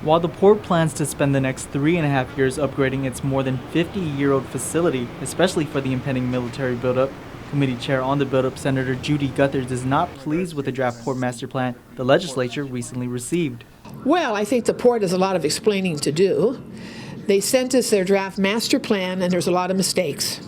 While the port plans to spend the next 3.5 years upgrading its more than 50-year-old facility, especially for the impending military buildup, Committee Chair on the Buildup, Senator Judy Guthers, is not pleased with the draft port master plan the legislature recently received. Well, I think the port has a lot of explaining to do. They sent us their draft master plan, and there's a lot of mistakes,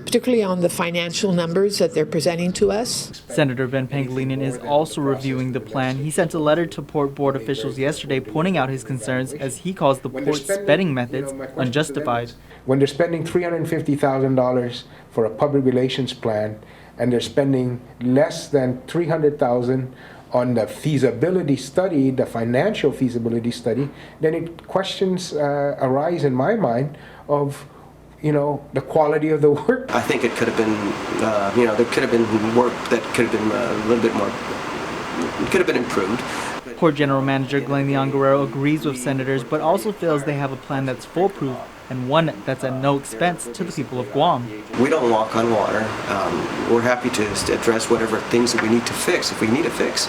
particularly on the financial numbers that they're presenting to us. Senator Ben Pangilinan is also reviewing the plan. He sent a letter to Port Board officials yesterday pointing out his concerns as he calls the port's spending methods unjustified. When they're spending $350,000 for a public relations plan and they're spending less than $300,000 on the feasibility study, the financial feasibility study, then questions arise in my mind of the quality of the work. I think it could have been, there could have been work that could have been a little bit more, could have been improved. Port General Manager Glenn Leon Guerrero agrees with senators, but also feels they have a plan that's foolproof and one that's at no expense to the people of Guam. We don't walk on water. We're happy to address whatever things that we need to fix, if we need a fix.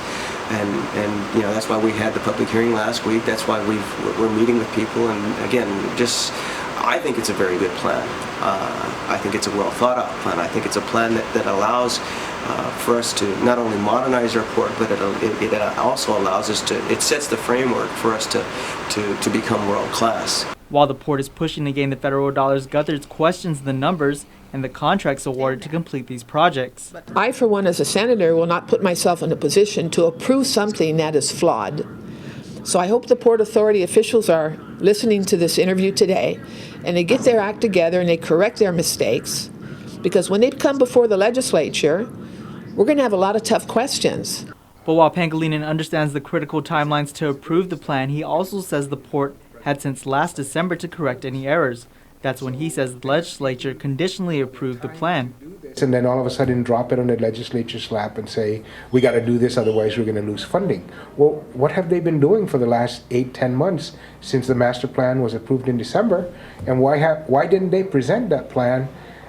And that's why we had the public hearing last week. That's why we're meeting with people. And again, I think it's a very good plan. I think it's a well thought out plan. I think it's a plan that allows for us to not only modernize our port, but it also allows us it sets the framework for us to become world class. While the port is pushing to gain the federal dollars, Guthers questions the numbers and the contracts awarded to complete these projects. I, for one, as a senator, will not put myself in a position to approve something that is flawed. So I hope the Port Authority officials are listening to this interview today and they get their act together and they correct their mistakes, because when they come before the legislature, we're going to have a lot of tough questions. But while Pangilinan understands the critical timelines to approve the plan, he also says the port had since last December to correct any errors. That's when he says the legislature conditionally approved the plan. And then all of a sudden drop it on the legislature's lap and say, we got to do this, otherwise we're going to lose funding. Well, what have they been doing for the last 8-10 months since the master plan was approved in December? And why didn't they present that plan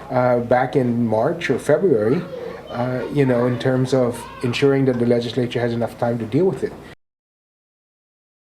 back in March or February, in terms of ensuring that the legislature has enough time to deal with it?